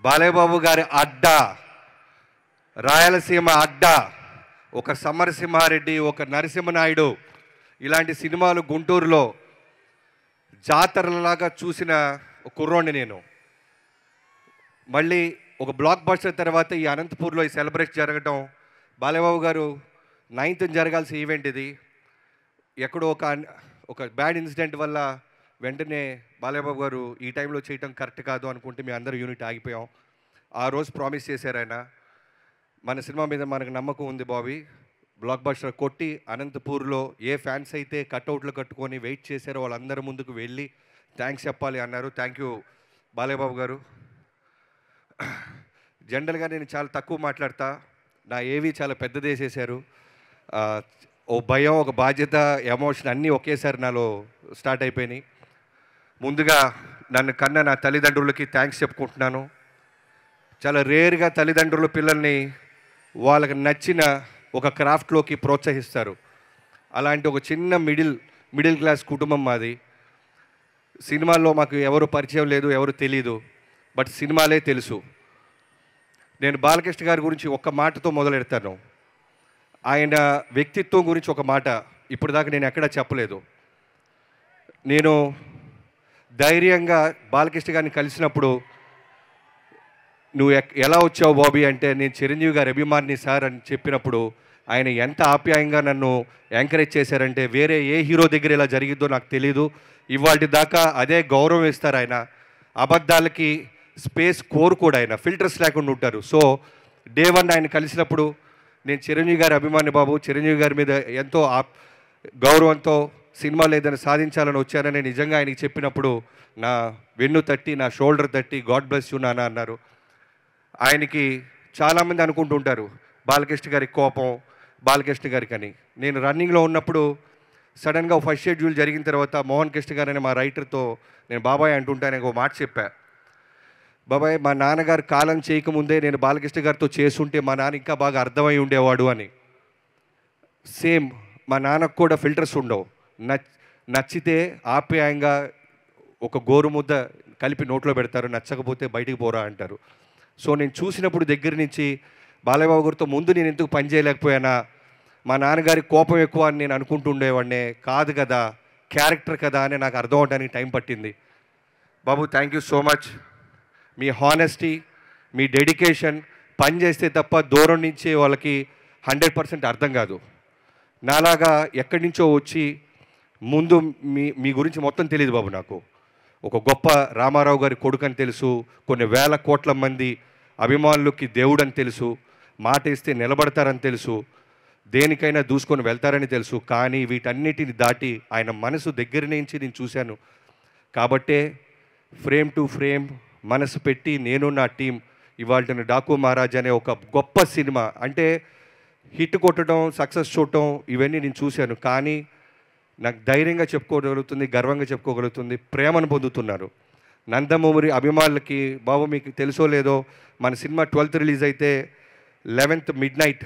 బాలయ్యబాబు గారి అడ్డా, రాయలసీమ అడ్డా, ఒక సమరసింహారెడ్డి, ఒక నరసింహనాయుడు, ఇలాంటి సినిమాలు గుంటూరులో జాతరలాగా చూసిన కుర్రోడిని నేను. మళ్ళీ ఒక బ్లాక్ బస్టర్ తర్వాత ఈ అనంతపూర్లో ఈ సెలబ్రేషన్ జరగటం, బాలయ్యబాబు గారు 9th జరగాల్సిన ఈవెంట్ ఇది. ఎక్కడో ఒక బ్యాడ్ ఇన్సిడెంట్ వల్ల వెంటనే బాలయ్యబాబు గారు ఈ టైంలో చేయటం కరెక్ట్ కాదు అనుకుంటే మీ అందరూ యూనిట్ ఆగిపోయాం. ఆ రోజు ప్రామిస్ చేశారు ఆయన, మన సినిమా మీద మనకు నమ్మకం ఉంది బాబీ, బ్లాక్ బస్టర్ కొట్టి అనంతపూర్లో ఏ ఫ్యాన్స్ అయితే కట్అవుట్లు కట్టుకొని వెయిట్ చేశారో వాళ్ళందరి ముందుకు వెళ్ళి థ్యాంక్స్ చెప్పాలి అన్నారు. థ్యాంక్ యూ బాలయ్యబాబు గారు. జనరల్గా నేను చాలా తక్కువ మాట్లాడతా, నా ఏవి చాలా పెద్దది వేసేసారు. ఓ భయం, ఒక బాధ్యత, ఎమోషన్ అన్నీ ఒకేసారి నాలో స్టార్ట్ అయిపోయినాయి. ముందుగా నన్ను కన్న నా తల్లిదండ్రులకి థ్యాంక్స్ చెప్పుకుంటున్నాను. చాలా రేర్గా తల్లిదండ్రులు పిల్లల్ని వాళ్ళకి నచ్చిన ఒక క్రాఫ్ట్లోకి ప్రోత్సహిస్తారు. అలాంటి ఒక చిన్న మిడిల్ క్లాస్ కుటుంబం మాది. సినిమాల్లో మాకు ఎవరు పరిచయం లేదు, ఎవరు తెలీదు, బట్ సినిమాలే తెలుసు. నేను బాలకృష్ణ గారి గురించి ఒక్క మాటతో మొదలెడతాను. ఆయన వ్యక్తిత్వం గురించి ఒక మాట ఇప్పుడు దాకా నేను ఎక్కడా చెప్పలేదు. నేను ధైర్యంగా బాలకృష్ణ గారిని కలిసినప్పుడు, నువ్వు ఎలా వచ్చావు బాబీ అంటే, నేను చిరంజీవి గారి అభిమాని సార్ అని చెప్పినప్పుడు ఆయన ఎంత ఆప్యాయంగా నన్ను ఎంకరేజ్ చేశారంటే, వేరే ఏ హీరో దగ్గర ఇలా జరిగిద్దో నాకు తెలీదు. ఇవాటి దాకా అదే గౌరవం ఇస్తారు ఆయన. అబద్ధాలకి స్పేస్ కోరుకోడు ఆయన, ఫిల్టర్స్ లేకుండా ఉంటారు. సో డే 1 ఆయన కలిసినప్పుడు, నేను చిరంజీవి గారి అభిమాని బాబు, చిరంజీవి గారి మీద ఎంతో గౌరవంతో సినిమాలు ఏదైనా సాధించాలని వచ్చానని నిజంగా ఆయనకి చెప్పినప్పుడు నా వెన్ను తట్టి, నా షోల్డర్ తట్టి, గాడ్ బ్లెస్ యూ నాన్న అన్నారు. ఆయనకి చాలామంది అనుకుంటుంటారు బాలకృష్ణ గారి కోపం బాలకృష్ణ గారికి అని. నేను రన్నింగ్లో ఉన్నప్పుడు సడన్గా ఫస్ట్ షెడ్యూల్ జరిగిన తర్వాత మోహన్ కృష్ణ గారు అనే మా రైటర్తో నేను బాబాయ్ అంటుంటాను, ఒక మాట చెప్పా, బాబాయ్ మా నాన్నగారు కాలం చేయకముందే నేను బాలకృష్ణ గారితో చేసుంటే మా నాన్న ఇంకా బాగా అర్థమై ఉండేవాడు అని. సేమ్ మా నాన్నకు కూడా ఫిల్టర్స్ ఉండవు. నచ్చితే ఆప్యాయంగా ఒక గోరుముద్ద కలిపి నోట్లో పెడతారు, నచ్చకపోతే బయటికి పోరా అంటారు. సో నేను చూసినప్పుడు దగ్గర నుంచి బాలయ్యబాబు గారితో ముందు నేను ఎందుకు పని చేయలేకపోయానా, మా నాన్నగారి కోపం ఎక్కువ అని నేను అనుకుంటుండేవాడినే, కాదు కదా క్యారెక్టర్ కదా అని నాకు అర్థం అవడానికి టైం పట్టింది. బాబు థ్యాంక్ యూ సో మచ్. మీ హానెస్టీ, మీ డెడికేషన్, పని చేస్తే తప్ప దూరం నుంచి వాళ్ళకి 100% అర్థం కాదు. నాలాగా ఎక్కడి నుంచో వచ్చి ముందు మీ గురించి మొత్తం తెలియదు బాబు నాకు. ఒక గొప్ప రామారావు గారి కొడుకు అని తెలుసు, కొన్ని వేల కోట్ల మంది అభిమానులకి దేవుడు అని తెలుసు, మాట ఇస్తే నిలబడతారని తెలుసు, దేనికైనా దూసుకొని వెళ్తారని తెలుసు. కానీ వీటన్నిటిని దాటి ఆయన మనసు దగ్గర నుంచి నేను చూశాను. కాబట్టే ఫ్రేమ్ టు ఫ్రేమ్ మనసు పెట్టి నేను నా టీం ఇవాళ డాకు మహారాజ్ అనే ఒక గొప్ప సినిమా, అంటే హిట్ కొట్టడం, సక్సెస్ చూడటం ఇవన్నీ నేను చూశాను. కానీ నాకు ధైర్యంగా చెప్పుకోగలుగుతుంది, గర్వంగా చెప్పుకోగలుగుతుంది, ప్రేమను పొందుతున్నారు. నందమూరి అభిమానులకి, బాబు మీకు తెలుసో లేదో, మన సినిమా 12th రిలీజ్ అయితే 11th midnight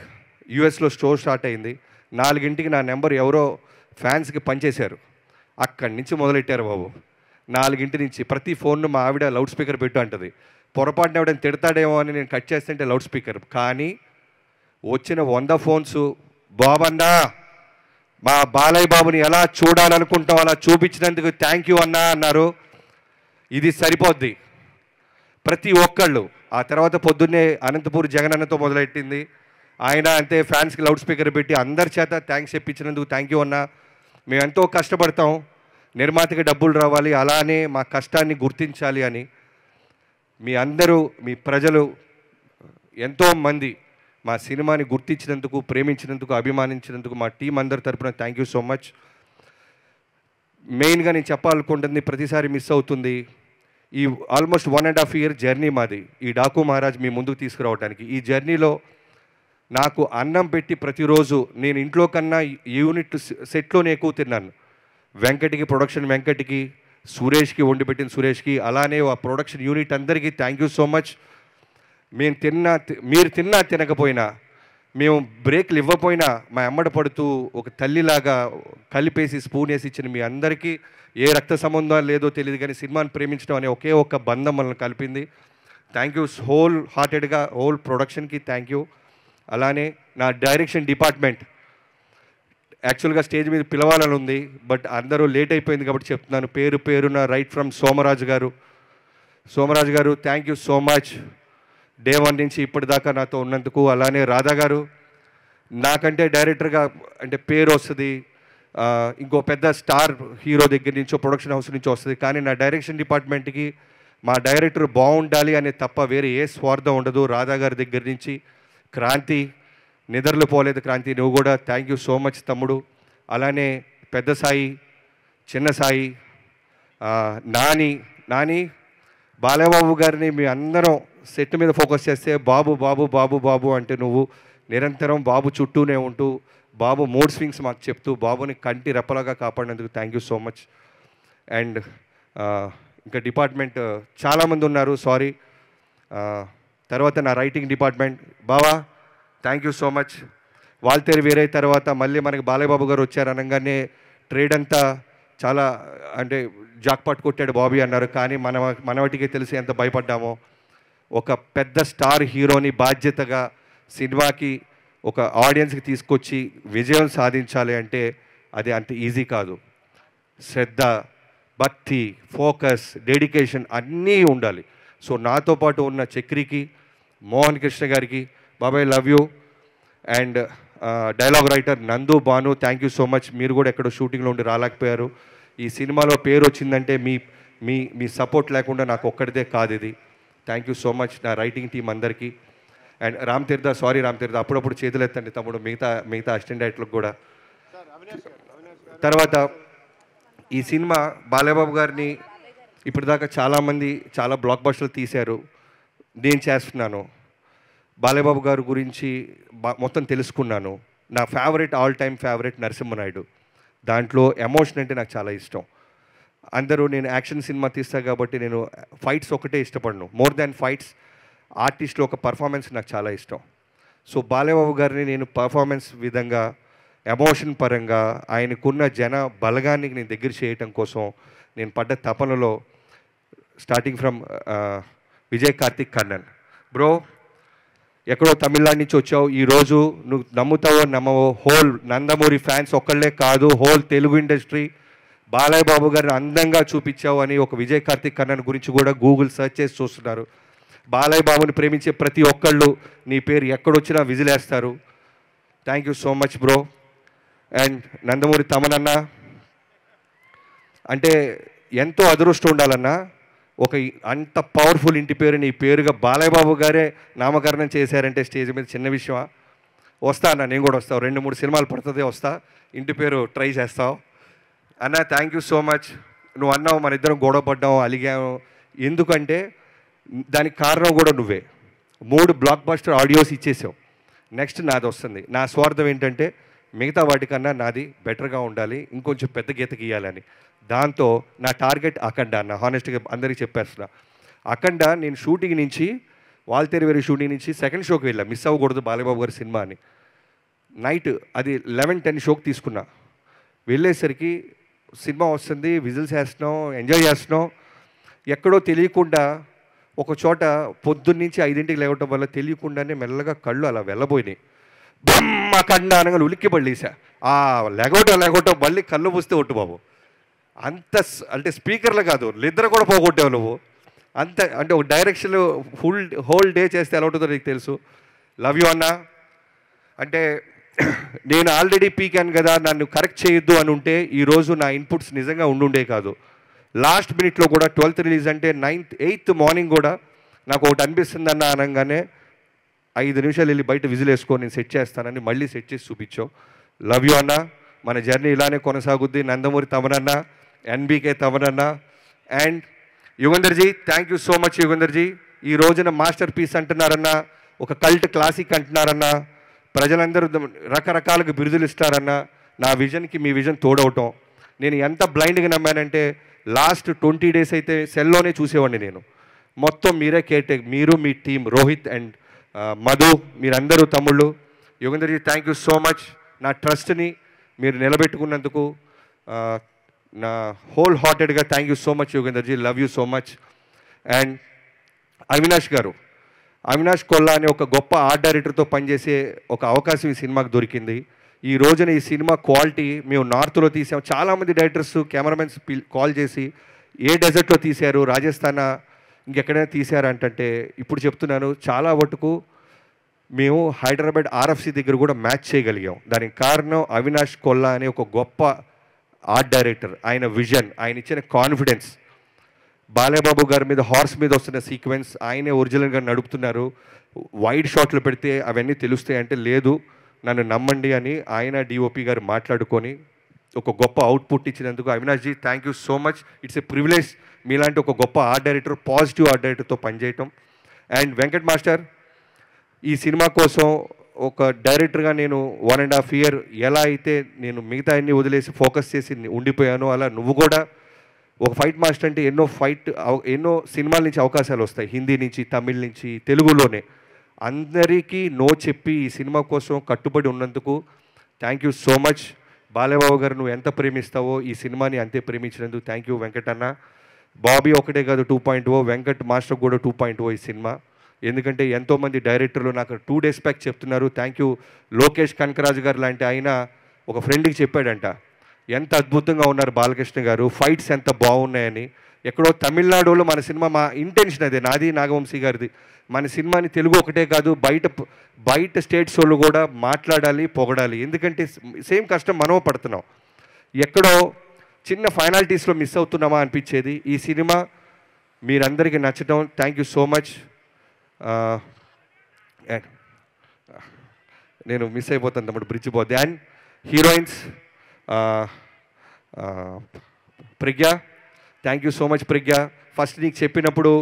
యూఎస్లో షో స్టార్ట్ అయింది. 4 నా నెంబర్ ఎవరో ఫ్యాన్స్కి పనిచేశారు. అక్కడి నుంచి మొదలెట్టారు బాబు. 4 నుంచి ప్రతి ఫోన్ను మా ఆవిడ లౌడ్ స్పీకర్ పెట్టు అంటది. పొరపాటున ఎవడని తిడతాడేమో అని నేను కట్ చేస్తుంటే లౌడ్ స్పీకర్. కానీ వచ్చిన 100 ఫోన్స్, బాబన్నా మా బాలయ్య బాబుని ఎలా చూడాలనుకుంటాం అలా చూపించినందుకు థ్యాంక్ యూ అన్నా అన్నారు. ఇది సరిపోద్ది ప్రతి ఒక్కళ్ళు. ఆ తర్వాత పొద్దున్నే అనంతపూర్ జగనన్నతో మొదలెట్టింది. ఆయన అంతే ఫ్యాన్స్కి లౌడ్ స్పీకర్ పెట్టి అందరి చేత థ్యాంక్స్ చెప్పించినందుకు థ్యాంక్ యూ అన్నా. మేము ఎంతో కష్టపడతాం, నిర్మాతకి డబ్బులు రావాలి, అలానే మా కష్టాన్ని గుర్తించాలి అని. మీ అందరూ, మీ ప్రజలు ఎంతోమంది మా సినిమాని గుర్తించినందుకు, ప్రేమించినందుకు, అభిమానించినందుకు మా టీం అందరి తరపున థ్యాంక్ యూ సో మచ్. మెయిన్గా నేను చెప్పాలనుకుంటుంది, ప్రతిసారి మిస్ అవుతుంది, ఈ ఆల్మోస్ట్ 1.5 year జర్నీ మాది ఈ డాకు మహారాజ్ మీ ముందుకు తీసుకురావడానికి. ఈ జర్నీలో నాకు అన్నం పెట్టి ప్రతిరోజు నేను ఇంట్లో కన్నా యూనిట్ సెట్లోనే ఎక్కువ తిన్నాను. వెంకటికి, ప్రొడక్షన్ వెంకటికి, సురేష్కి, వండి పెట్టిన సురేష్కి, అలానే ఆ ప్రొడక్షన్ యూనిట్ అందరికీ థ్యాంక్ యూ సో మచ్. మీరు తిన్నా తినకపోయినా, మేము బ్రేక్లు ఇవ్వకపోయినా మా అమ్మడ పడుతూ ఒక తల్లిలాగా కలిపేసి స్పూన్ వేసి ఇచ్చిన మీ అందరికీ, ఏ రక్త సంబంధం లేదో తెలియదు కానీ సినిమాని ప్రేమించడం అనే ఒకే ఒక్క బంధం మనల్ని కలిపింది. థ్యాంక్ యూ హోల్ హార్టెడ్గా హోల్ ప్రొడక్షన్కి థ్యాంక్ యూ. అలానే నా డైరెక్షన్ డిపార్ట్మెంట్, యాక్చువల్గా స్టేజ్ మీద పిలవాలని ఉంది, బట్ అందరూ లేట్ అయిపోయింది కాబట్టి చెప్తున్నాను. పేరున రైట్ ఫ్రమ్ సోమరాజు గారు thank you so much. Day 1 నుంచి ఇప్పటిదాకా నాతో ఉన్నందుకు. అలానే రాధా గారు, నాకంటే డైరెక్టర్గా అంటే పేరు వస్తుంది, ఇంకో పెద్ద స్టార్ హీరో దగ్గర నుంచో ప్రొడక్షన్ హౌస్ నుంచి వస్తుంది, కానీ నా డైరెక్షన్ డిపార్ట్మెంట్కి మా డైరెక్టర్ బాగుండాలి అనే తప్ప వేరే ఏ స్వార్థం ఉండదు. రాధా గారి దగ్గర నుంచి క్రాంతి, నిద్రలు పోలేదు క్రాంతి, నువ్వు కూడా థ్యాంక్ యూ సో మచ్ తమ్ముడు. అలానే పెద్ద సాయి, చిన్న సాయి, నాని బాలయ్యబాబు గారిని మీ అందరం సెట్ మీద ఫోకస్ చేస్తే బాబు బాబు బాబు బాబు అంటే నువ్వు నిరంతరం బాబు చుట్టూనే ఉంటూ బాబు మూడ్ స్వింగ్స్ మాకు చెప్తూ బాబుని కంటి రెప్పలాగా కాపాడినందుకు thank you so much. And ఇంకా డిపార్ట్మెంట్ చాలామంది ఉన్నారు, సారీ. తర్వాత నా రైటింగ్ డిపార్ట్మెంట్ బావా thank you so much. Waltair వేరే తర్వాత మళ్ళీ మనకి బాలయ్యబాబు గారు వచ్చారు అనగానే ట్రేడ్ అంతా చాలా అంటే జాక్పాట్ కొట్టాడు బాబీ అన్నారు, కానీ మనవటికే తెలిసి ఎంత భయపడ్డామో. ఒక పెద్ద స్టార్ హీరోని బాధ్యతగా సినిమాకి ఒక ఆడియన్స్కి తీసుకొచ్చి విజయం సాధించాలి అంటే అది అంత ఈజీ కాదు. శ్రద్ధ, భక్తి, ఫోకస్, డెడికేషన్ అన్నీ ఉండాలి. సో నాతో పాటు ఉన్న చక్రికి, మోహన్ కృష్ణ గారికి బాబాయ్ love you. And dialogue writer Nandu, Bhanu thank you so much. మీరు కూడా ఎక్కడో షూటింగ్లో ఉండి రాలేకపోయారు. ఈ సినిమాలో పేరు వచ్చిందంటే మీ సపోర్ట్ లేకుండా నాకు ఒక్కడిదే కాదు ఇది. థ్యాంక్ యూ సో మచ్ నా రైటింగ్ టీం అందరికీ. And Ram Tirtha, sorry Ram తీర్థ, అప్పుడప్పుడు చేతులు ఎత్తండి తమ్ముడు, మిగతా అసిస్టెంట్ డైరెక్టర్లకు కూడా. తర్వాత ఈ సినిమా బాలయ్యబాబు గారిని ఇప్పటిదాకా చాలామంది చాలా బ్లాక్ బస్టర్లు తీశారు, నేను చేస్తున్నాను. బాలయ్యబాబు గారి గురించి మొత్తం తెలుసుకున్నాను. నా favourite, all time favourite Narasimha Naidu. దాంట్లో ఎమోషన్ అంటే నాకు చాలా ఇష్టం. అందరూ నేను యాక్షన్ సినిమా తీస్తా కాబట్టి నేను ఫైట్స్ ఒకటే ఇష్టపడను, మోర్ దాన్ ఫైట్స్ ఆర్టిస్ట్లో ఒక పర్ఫార్మెన్స్ నాకు చాలా ఇష్టం. సో బాలయ్యబాబు గారిని నేను పర్ఫార్మెన్స్ విధంగా, ఎమోషన్ పరంగా, ఆయనకున్న జన బలగాన్ని నేను దగ్గర చేయటం కోసం నేను పడ్డ తపనలో starting from Vijay Karthik Kannan bro, ఎక్కడో తమిళనాడు నుంచి వచ్చావు, ఈరోజు నువ్వు నమ్ముతావో నమ్మవో హోల్ నందమూరి ఫ్యాన్స్ ఒక్కళ్ళే కాదు, హోల్ తెలుగు ఇండస్ట్రీ బాలయ్య బాబు గారిని అందంగా చూపించావు అని ఒక విజయ్ కార్తిక్ కన్నన్ గురించి కూడా గూగుల్ సెర్చ్ చేసి చూస్తున్నారు. బాలయ్య బాబుని ప్రేమించే ప్రతి ఒక్కళ్ళు నీ పేరు ఎక్కడొచ్చినా విజిలేస్తారు. Thank you so much bro. And Nandamuri తమనన్న అంటే ఎంతో అదృష్టం ఉండాలన్నా, ఒక అంత పవర్ఫుల్ ఇంటి పేరు నీ పేరుగా బాలయ్య బాబు గారే నామకరణం చేశారంటే స్టేజ్ మీద చిన్న విషయమా? వస్తా అన్న, నేను కూడా వస్తావు, 2-3 సినిమాలు పడుతుంది, వస్తా, ఇంటి పేరు ట్రై చేస్తావు అన్న. Thank you so much. నువ్వు అన్నావు మన ఇద్దరం గొడవ పడ్డాము, అలిగాము, ఎందుకంటే దానికి కారణం కూడా నువ్వే. 3 బ్లాక్ బస్టర్ ఆడియోస్ ఇచ్చేసావు, నెక్స్ట్ నాది వస్తుంది. నా స్వార్థం ఏంటంటే మిగతా వాటికన్నా నాది బెటర్గా ఉండాలి, ఇంకొంచెం పెద్ద గీత గీయాలని. దాంతో నా టార్గెట్ అఖండ అన్న, హానెస్ట్గా అందరికీ చెప్పేస్తున్నా. అఖండ నేను షూటింగ్ నుంచి, వాల్తేరు వేరే షూటింగ్ నుంచి సెకండ్ షోకి వెళ్ళా, మిస్ అవ్వకూడదు బాలయ్యబాబు గారి సినిమా అని. నైట్ అది 11-10 షోకి తీసుకున్నా. వెళ్ళేసరికి సినిమా వస్తుంది, విజిల్స్ వేస్తున్నాం, ఎంజాయ్ చేస్తున్నాం. ఎక్కడో తెలియకుండా ఒక చోట పొద్దున్నుంచి 5ంటికి లేవటం వల్ల తెలియకుండానే మెల్లగా కళ్ళు అలా వెళ్ళబోయినాయి. బొమ్మ కండ అనగా ఉలిక్కి పడలేసా. ఆ లెగవటం మళ్ళీ కళ్ళు మూస్తే ఒట్టు బాబు, అంత అంటే స్పీకర్లు కాదు, నిద్ర కూడా పోగొట్టావు నువ్వు. అంత అంటే ఒక డైరెక్షన్ హోల్ డే చేస్తే ఎలా ఉంటుందో నీకు తెలుసు. లవ్ యూ అన్న. అంటే నేను ఆల్రెడీ పీకాను కదా, నన్ను కరెక్ట్ చేయొద్దు అని ఉంటే ఈరోజు నా ఇన్పుట్స్ నిజంగా ఉండుండే కాదు. లాస్ట్ మినిట్లో కూడా 12th రిలీజ్ అంటే 8th మార్నింగ్ కూడా నాకు ఒకటి అనిపిస్తుందన్న అనగానే 5 నిమిషాలు వెళ్ళి బయట విజిల్ వేసుకొని నేను సెట్ చేస్తానని మళ్ళీ సెట్ చేసి చూపించావు. లవ్ యూ అన్న. మన జర్నీ ఇలానే కొనసాగుద్ది. నందమూరి తమనన్న, ఎన్బీకే తమనన్న అండ్ యుగంధర్జీ, థ్యాంక్ యూ సో మచ్ యుగంధర్జీ. ఈ రోజున మాస్టర్ పీస్ అంటున్నారన్న, ఒక కల్ట్ క్లాసిక్ అంటున్నారన్న, ప్రజలందరూ రకరకాలుగా బిరుదులు ఇస్తారన్న. నా విజన్కి మీ విజన్ తోడవటం. నేను ఎంత బ్లైండ్గా నమ్మానంటే లాస్ట్ 20 days అయితే సెల్లోనే చూసేవాడిని నేను. మొత్తం మీరే కేర్టేక్, మీరు మీ టీం, రోహిత్ అండ్ మధు, మీరందరూ తమ్ముళ్ళు. యుగంధర్జీ థ్యాంక్ యూ సో మచ్. నా ట్రస్ట్ని మీరు నిలబెట్టుకున్నందుకు నా హోల్ హార్టెడ్గా థ్యాంక్ యూ సో మచ్ యుగంధర్జీ. Love you so much. And Avinash గారు, అవినాష్ కొల్లా అనే ఒక గొప్ప ఆర్ట్ డైరెక్టర్తో పనిచేసే ఒక అవకాశం ఈ సినిమాకి దొరికింది. ఈ రోజున ఈ సినిమా క్వాలిటీ మేము నార్త్లో తీసాం. చాలామంది డైరెక్టర్స్ కెమెరామెన్స్ కాల్ చేసి ఏ డెజర్ట్లో తీశారు, రాజస్థాన్ ఇంకెక్కడైనా తీశారంటే ఇప్పుడు చెప్తున్నాను, చాలా వరకు మేము హైదరాబాద్ ఆర్ఎఫ్సి దగ్గర కూడా మ్యాచ్ చేయగలిగాం. దానికి కారణం అవినాష్ కొల్లా అనే ఒక గొప్ప ఆర్ట్ డైరెక్టర్. ఆయన విజన్, ఆయన ఇచ్చిన కాన్ఫిడెన్స్. బాలయ్యబాబు గారి మీద హార్స్ మీద వస్తున్న సీక్వెన్స్ ఆయనే ఒరిజినల్గా నడుపుతున్నారు. వైడ్ షాట్లు పెడితే అవన్నీ తెలుస్తాయి అంటే లేదు, నన్ను నమ్మండి అని ఆయన డిఓపి గారు మాట్లాడుకొని ఒక గొప్ప అవుట్పుట్ ఇచ్చినందుకు Avinash ji thank you so much. It's a privilege మీలాంటి ఒక గొప్ప ఆర్ట్ డైరెక్టర్, పాజిటివ్ ఆర్ట్ డైరెక్టర్తో పనిచేయటం. అండ్ వెంకట్ మాస్టర్, ఈ సినిమా కోసం ఒక డైరెక్టర్గా నేను 1.5 year ఎలా అయితే నేను మిగతా అన్ని వదిలేసి ఫోకస్ చేసి ఉండిపోయానో, అలా నువ్వు కూడా ఒక ఫైట్ మాస్టర్ అంటే ఎన్నో సినిమాల నుంచి అవకాశాలు వస్తాయి, హిందీ నుంచి, తమిళ్ నుంచి, తెలుగులోనే. అందరికీ నో చెప్పి ఈ సినిమా కోసం కట్టుబడి ఉన్నందుకు thank you so much. Balayya Babu గారు నువ్వు ఎంత ప్రేమిస్తావో ఈ సినిమాని అంతే ప్రేమించినందుకు థ్యాంక్ యూ వెంకట్ అన్న. బాబీ ఒకటే కాదు 2.0, వెంకట్ మాస్టర్ కూడా 2.0 ఈ సినిమా. ఎందుకంటే ఎంతోమంది డైరెక్టర్లు నాకు 2 days బ్యాక్ చెప్తున్నారు థ్యాంక్ యూ. లోకేష్ కనకరాజు గారు లాంటి ఆయన ఒక ఫ్రెండ్కి చెప్పాడంట, ఎంత అద్భుతంగా ఉన్నారు బాలకృష్ణ గారు, ఫైట్స్ ఎంత బాగున్నాయని. ఎక్కడో తమిళనాడులో మన సినిమా, మా ఇంటెన్షన్ అదే, నాది నాగవంశీ గారిది, మన సినిమాని తెలుగు ఒకటే కాదు బయట స్టేట్స్ వాళ్ళు కూడా మాట్లాడాలి, పొగడాలి. ఎందుకంటే సేమ్ కష్టం మనం పడుతున్నాం. ఎక్కడో చిన్న ఫైనాలిటీస్లో మిస్ అవుతున్నామా అనిపించేది. ఈ సినిమా మీరందరికీ నచ్చడం థ్యాంక్ యూ సో మచ్. నేను మిస్ అయిపోతాను తమ్ముడు, బ్రిడ్జ్ పోద్ది. And heroines Pragya, thank you so much Pragya. First నీకు చెప్పినప్పుడు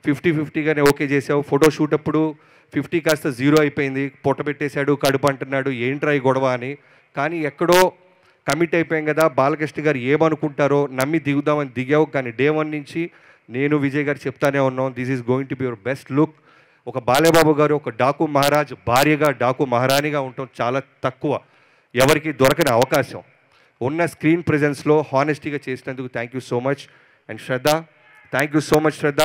50-50గానే ఓకే చేసావు. ఫోటో షూట్ అప్పుడు 50 కాస్త 0 అయిపోయింది. పొట్ట పెట్టేశాడు, కడుపు అంటున్నాడు, ఏంట్రా ఈ గొడవ అని. కానీ ఎక్కడో కమిట్ అయిపోయాం కదా, బాలకృష్ణ గారు ఏమనుకుంటారో నమ్మి దిగుదామని దిగావు. కానీ డే 1 నుంచి నేను విజయ్ గారు చెప్తానే ఉన్నాం, this is going to be your best look. ఒక బాలయ్యబాబు గారు ఒక డాకు మహారాజ్ భార్యగా, డాకు మహారాణిగా ఉండటం చాలా తక్కువ, ఎవరికి దొరకని అవకాశం. ఉన్న స్క్రీన్ ప్రెజెన్స్లో హానెస్టీగా చేసినందుకు thank you so much. And Shraddha, thank you so much Shraddha.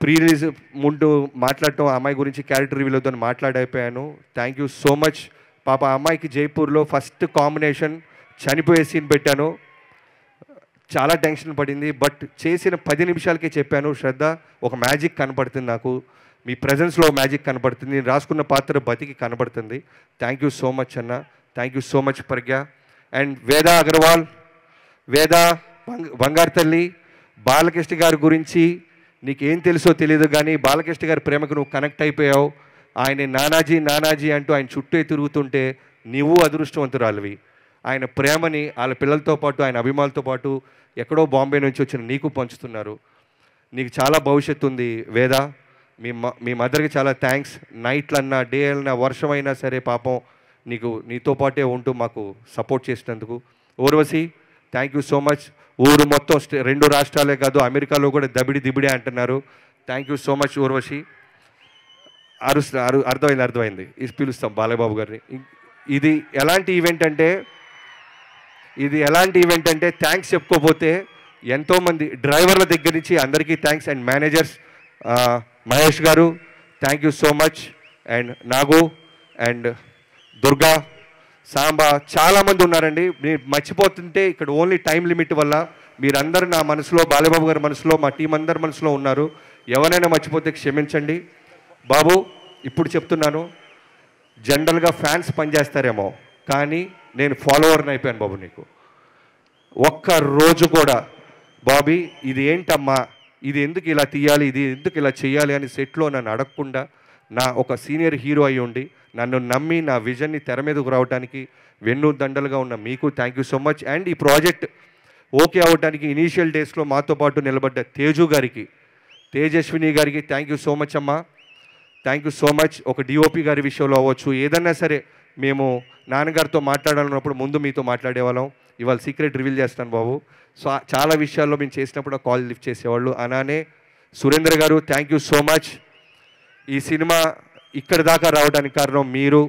Pre release ముందు మాట్లాడటం, అమ్మాయి గురించి క్యారెక్టర్ రివ్యూలో అని మాట్లాడైపోయాను. Thank you so much. పాప అమ్మాయికి జైపూర్లో ఫస్ట్ కాంబినేషన్ చనిపోయే సీన్ పెట్టాను, చాలా టెన్షన్ పడింది. బట్ చేసిన 10 నిమిషాలకే చెప్పాను, శ్రద్ధ ఒక మ్యాజిక్ కనపడుతుంది నాకు, మీ ప్రజెన్స్లో మ్యాజిక్ కనపడుతుంది, నేను రాసుకున్న పాత్ర బతికి కనపడుతుంది. థ్యాంక్ యూ సో మచ్ అన్న, thank you so much Pragya. And Veda Agarwal, వేద బంగారు తల్లి, బాలకృష్ణ గారి గురించి నీకేం తెలుసో తెలియదు కానీ బాలకృష్ణ గారి ప్రేమకు నువ్వు కనెక్ట్ అయిపోయావు. ఆయన నానాజీ నానాజీ అంటూ ఆయన చుట్టూ తిరుగుతుంటే నువ్వు అదృష్టవంతురాలివి. ఆయన ప్రేమని వాళ్ళ పిల్లలతో పాటు, ఆయన అభిమానులతో పాటు ఎక్కడో బాంబే నుంచి వచ్చిన నీకు పంచుతున్నారు. నీకు చాలా భవిష్యత్తు ఉంది వేద. మీ మదర్కి చాలా థ్యాంక్స్. నైట్లన్నా, డే అన్నా, వర్షమైనా సరే పాపం నీతో పాటే ఉంటూ మాకు సపోర్ట్ చేసినందుకు. Urvashi, thank you so much. ఊరు మొత్తం 2 రాష్ట్రాలే కాదు అమెరికాలో కూడా దిబిడే అంటున్నారు. Thank you so much Urvashi. అర్థమైంది. ఇది పిలుస్తాం బాలయ్యబాబు గారిని. ఇది ఎలాంటి ఈవెంట్ అంటే థ్యాంక్స్ చెప్పుకోపోతే ఎంతోమంది డ్రైవర్ల దగ్గర నుంచి అందరికీ థ్యాంక్స్. అండ్ మేనేజర్స్, మహేష్ గారు thank you so much. And Nagu and Durga, Samba, చాలామంది ఉన్నారండి. మీరు మర్చిపోతుంటే ఇక్కడ ఓన్లీ టైం లిమిట్ వల్ల మీరందరూ నా మనసులో, బాలయ్యబాబు గారి మనసులో, మా టీం అందరి మనసులో ఉన్నారు. ఎవరైనా మర్చిపోతే క్షమించండి. బాబు ఇప్పుడు చెప్తున్నాను, జనరల్గా ఫ్యాన్స్ పనిచేస్తారేమో కానీ నేను ఫాలోవర్ని అయిపోయాను బాబు. నీకు ఒక్క రోజు కూడా బాబీ ఇది ఏంటమ్మా, ఇది ఎందుకు ఇలా తీయాలి, ఇది ఎందుకు ఇలా చేయాలి అని సెట్లో నన్ను అడగకుండా, నా ఒక సీనియర్ హీరో అయి ఉండి నన్ను నమ్మి నా విజన్ని తెర మీదకు రావడానికి వెన్ను దండలుగా ఉన్న మీకు thank you so much. And ఈ ప్రాజెక్ట్ ఓకే అవ్వడానికి ఇనీషియల్ డేస్లో మాతో పాటు నిలబడ్డ తేజు గారికి, తేజస్విని గారికి థ్యాంక్ యూ సో మచ్ అమ్మా. Thank you so much. ఒక డిఓపి గారి విషయంలో అవ్వచ్చు, ఏదన్నా సరే మేము నాన్నగారితో మాట్లాడాలన్నప్పుడు ముందు మీతో మాట్లాడేవాళ్ళం. ఇవాళ సీక్రెట్ రివీల్ చేస్తాను బాబు. సో చాలా విషయాల్లో మేము చేసినప్పుడు కాల్ లిఫ్ట్ చేసేవాళ్ళు. అలానే సురేంద్ర గారు థ్యాంక్ యూ సో మచ్. ఈ సినిమా ఇక్కడ దాకా రావడానికి కారణం మీరు.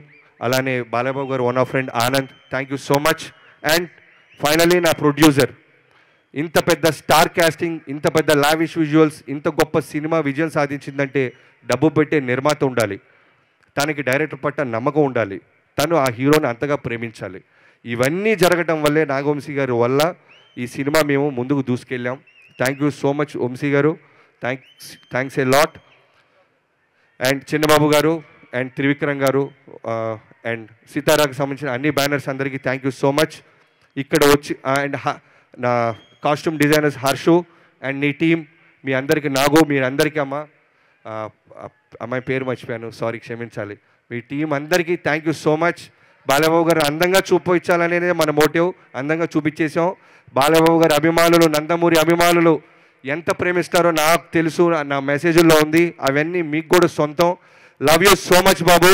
అలానే బాలయ్యబాబు గారు one of friend Anand, thank you so much. And finally నా ప్రొడ్యూసర్ ఇంత పెద్ద స్టార్ కాస్టింగ్, ఇంత పెద్ద లావిష్ విజువల్స్, ఇంత గొప్ప సినిమా విజయం సాధించిందంటే డబ్బు పెట్టే నిర్మాత ఉండాలి, తనకి డైరెక్టర్ పట్ల నమ్మకం ఉండాలి, తను ఆ హీరోని అంతగా ప్రేమించాలి. ఇవన్నీ జరగటం వల్లే నాగవంశీ గారి వల్ల ఈ సినిమా మేము ముందుకు దూసుకెళ్ళాం. Thank you so much Vamsi గారు, thanks a lot. And Chinnababu గారు అండ్ త్రివిక్రమ్ గారు అండ్ సితారాకు సంబంధించిన అన్ని బ్యానర్స్ అందరికీ థ్యాంక్ యూ సో మచ్. ఇక్కడ వచ్చి అండ్ నా కాస్ట్యూమ్ డిజైనర్స్ హర్షు అండ్ నీ టీం, మీ అందరికీ నాగు, మీరందరికీ అమ్మాయి పేరు మర్చిపోయాను, సారీ క్షమించాలి. మీ టీం అందరికీ thank you so much. Balababu గారు అందంగా చూపించాలనేది మన మోటివ్, అందంగా చూపించేసాం. బాలబాబు గారి అభిమానులు, నందమూరి అభిమానులు ఎంత ప్రేమిస్తారో నాకు తెలుసు, నా మెసేజ్లో ఉంది, అవన్నీ మీకు కూడా సొంతం. లవ్ యూ సో మచ్ బాబు.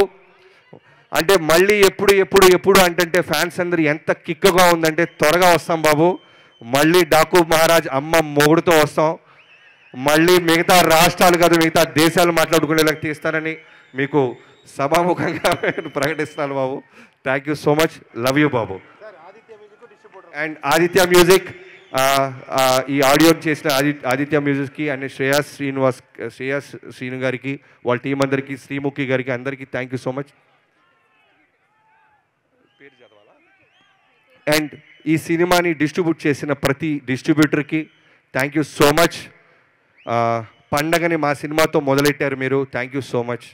అంటే మళ్ళీ ఎప్పుడు ఎప్పుడు ఎప్పుడు అంటే ఫ్యాన్స్ అందరూ ఎంత కిక్గా ఉందంటే త్వరగా వస్తాం బాబు. మళ్ళీ డాకు మహారాజ్ అమ్మ మొగుడుతో వస్తాం. మళ్ళీ మిగతా రాష్ట్రాలు కాదు మిగతా దేశాలు మాట్లాడుకునేలా తీస్తారని మీకు సభాముఖంగా ప్రకటిస్తాను బాబు. Thank you so much, love you బాబు. అండ్ ఆదిత్య మ్యూజిక్, ఈ ఆడియో చేసిన ఆదిత్య మ్యూజిక్కి అండ్ శ్రేయాస్ శ్రీను గారికి, వాళ్ళ టీం అందరికీ, శ్రీముఖి గారికి అందరికీ thank you so much. And ఈ సినిమాని డిస్ట్రిబ్యూట్ చేసిన ప్రతి డిస్ట్రిబ్యూటర్కి థ్యాంక్ యూ సో మచ్. పండగని మా సినిమాతో మొదలెట్టారు మీరు, థ్యాంక్ యూ సో మచ్.